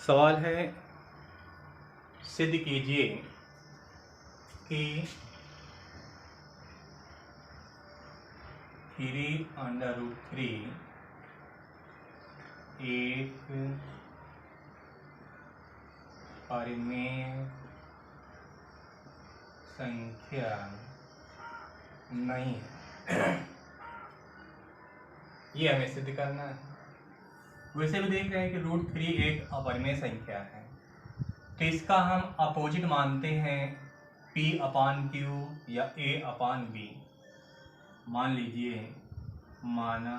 सवाल है, सिद्ध कीजिए कि 3√3 एक परिमेय संख्या नहीं है। ये हमें सिद्ध करना है। वैसे भी देख रहे हैं कि √3 एक अपरिमेय संख्या है, तो इसका हम अपोजिट मानते हैं P/Q या A/B। मान लीजिए, माना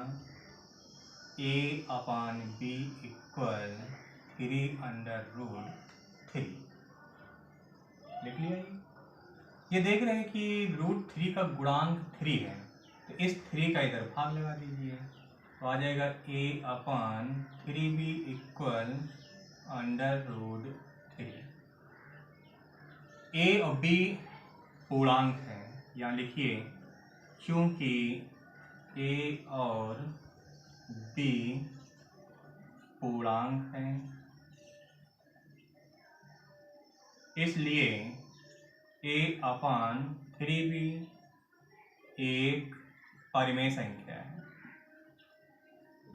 A/B इक्वल 3√3। लिख लिया। ये देख रहे हैं कि √3 का गुणांक 3 है, तो इस 3 का इधर भाग लगा दीजिए, तो आ जाएगा A/3B इक्वल √3। A और B पूर्णांक है, यहाँ लिखिए, क्योंकि A और B पूर्णांक है इसलिए A/3B एक परिमेय संख्या है।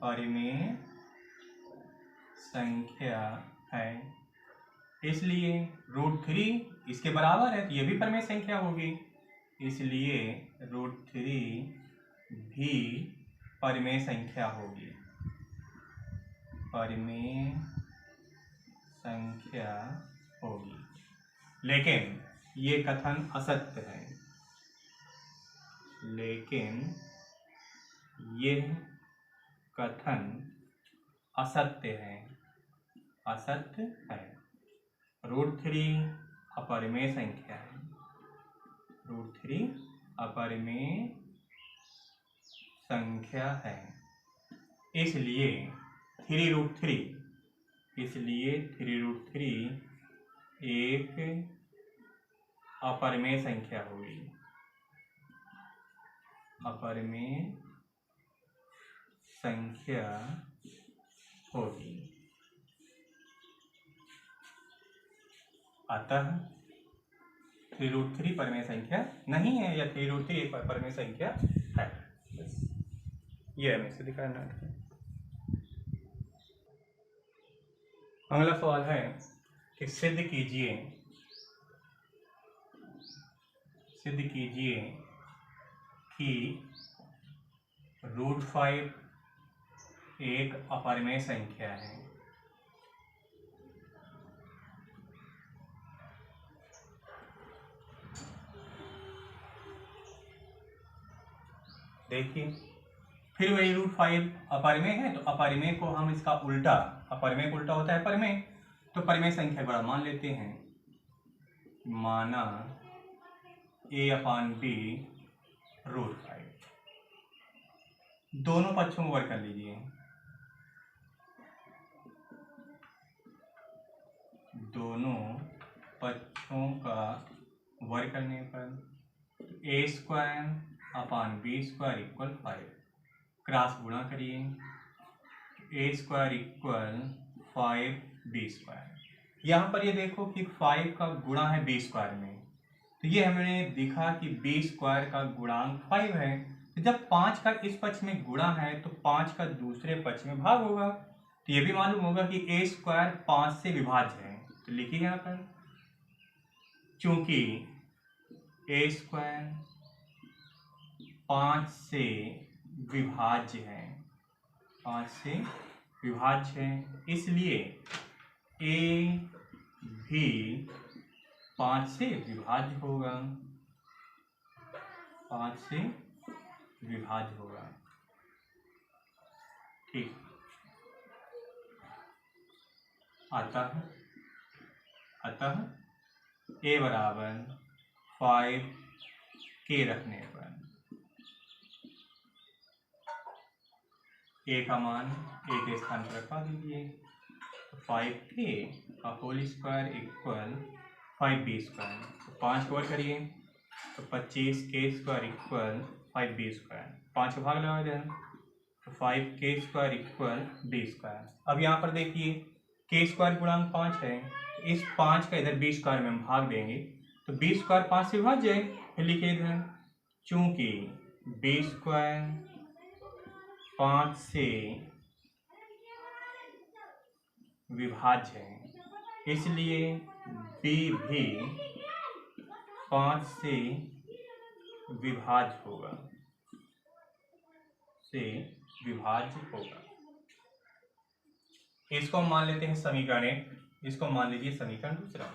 परिमेय संख्या है, इसलिए √3 इसके बराबर है, तो यह भी परिमेय संख्या होगी, इसलिए √3 भी परिमेय संख्या होगी। परिमेय संख्या होगी, लेकिन ये कथन असत्य है। लेकिन यह कथन असत्य है। असत्य है। √3 अपरिमेय संख्या है। √3 अपरिमेय संख्या है, इसलिए 3√3 एक अपरिमेय संख्या होगी। अपरिमेय संख्या होगी। अतः 3√3 परिमेय संख्या नहीं है, या 3√3 एक परिमेय संख्या है। ये हमें सिद्ध करना है। अगला सवाल है कि सिद्ध कीजिए कि √5 एक अपरिमेय संख्या है। देखिए, फिर वही √5 अपरिमेय है, तो अपरिमेय को हम इसका उल्टा, अपरिमेय का उल्टा होता है परिमेय, तो परिमेय संख्या बड़ा मान लेते हैं। माना A/B √5। दोनों पक्षों को वर्ग कर लीजिए। दोनों पक्षों का वर्ग करने पर A²/B² इक्वल 5। क्रॉस गुणा करिए, A² इक्वल 5B²। यहाँ पर ये देखो कि 5 का गुणा है B² में, तो ये हमें दिखा कि B² का गुणांक 5 है। तो जब 5 का इस पक्ष में गुणा है, तो 5 का दूसरे पक्ष में भाग होगा, तो ये भी मालूम होगा कि A² 5 से विभाज्य है। तो लिखिए यहाँ पर, चूंकि A² 5 से विभाज्य है, 5 से विभाज्य है, इसलिए A भी 5 से विभाज्य होगा। 5 से विभाज्य होगा। ठीक। अतः A बराबर 5 के रखने पर A का मान A के स्थान पर रखवा दीजिए, 5k का होल स्क्वायर इक्वल 5b²। 5 को वर्ग करिए, तो 25k² इक्वल 5b²। 5 का भाग लगा दें, तो 5k² इक्वल b²। अब यहाँ पर देखिए के स्क्वायर गुणांक 5 है, तो इस 5 का इधर बी स्क्वायर में हम भाग देंगे तो बी स्क्वायर 5 से विभाज्य है, फिर लिखिए इधर चूंकि बी स्क्वायर 5 से विभाज्य है इसलिए बी भी 5 से विभाज्य होगा, इसको हम मान लेते हैं समीकरण 1, इसको मान लीजिए समीकरण दूसरा।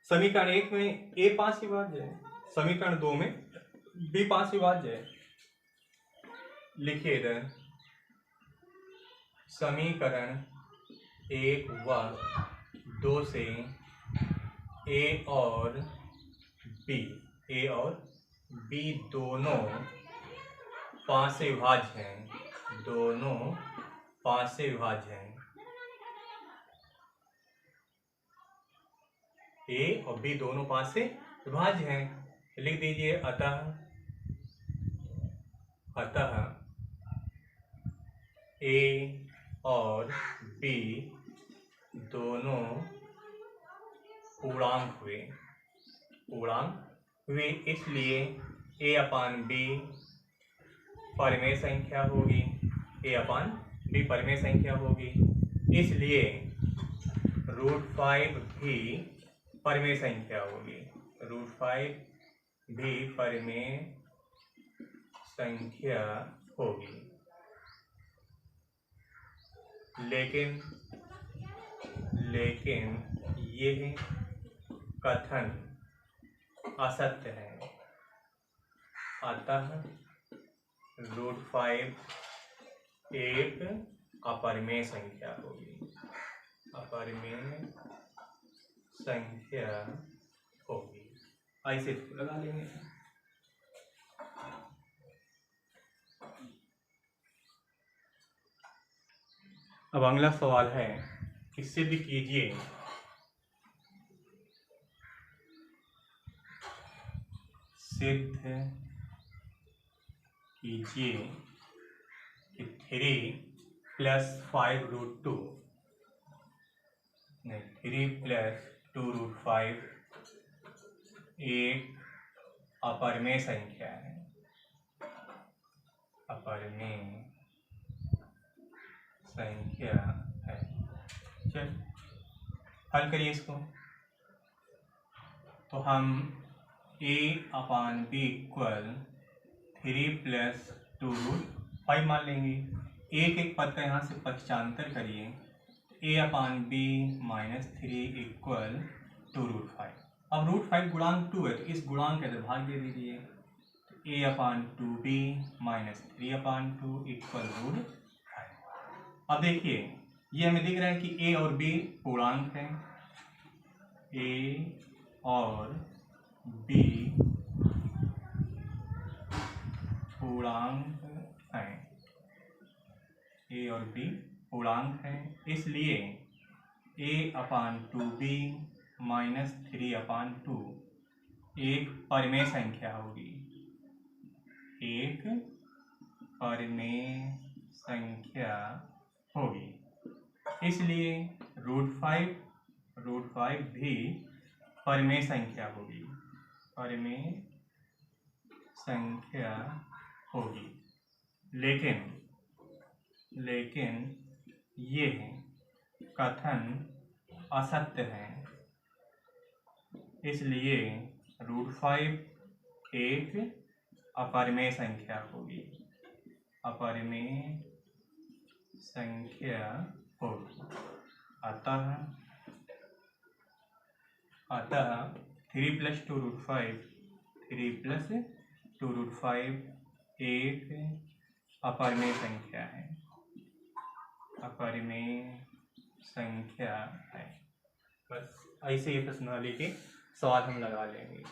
समीकरण 1 में ए 5 से विभाज्य है, समीकरण 2 में बी 5 से विभाज्य है। लिखिए इधर समीकरण 1 व 2 से ए और बी दोनों 5 से विभाज्य हैं, दोनों 5 से विभाज्य हैं। ए और बी दोनों 5 से विभाज्य हैं, लिख दीजिए अतः ए और बी दोनों पूर्णांक हुए, इसलिए ए अपान बी परिमेय संख्या होगी, इसलिए √5 भी परिमेय संख्या होगी, लेकिन यह कथन असत्य है, अतः √5 एक अपरिमेय संख्या होगी, ऐसे इसको लगा लेंगे। अब अगला सवाल है कि सिद्ध कीजिए कि 3 + 5√2 नहीं 3 + 2√5 एक अपरिमेय संख्या है, चल हल करिए इसको। तो हम a/b = 3 + 2√5 मान लेंगे। एक पद का यहाँ से पक्षांतर करिए, a/b - 3 = 2√5। अब √5 गुणांक 2 है तो इस गुणांक का भाग दे दीजिए, a/2b - 3/2 = √5। अब देखिए ये हमें दिख रहा है कि a और b पूर्णांक हैं, a और b पूर्णांक हैं, इसलिए a/2b - 3/2 एक परिमेय संख्या होगी, इसलिए √5 भी परिमेय संख्या होगी, लेकिन यह कथन असत्य है, इसलिए √5 एक अपरिमेय संख्या होगी, अतः 3 + 2√5 एक अपरिमेय संख्या है। बस ऐसे ही प्रश्नावली के सवाल हम लगा लेंगे।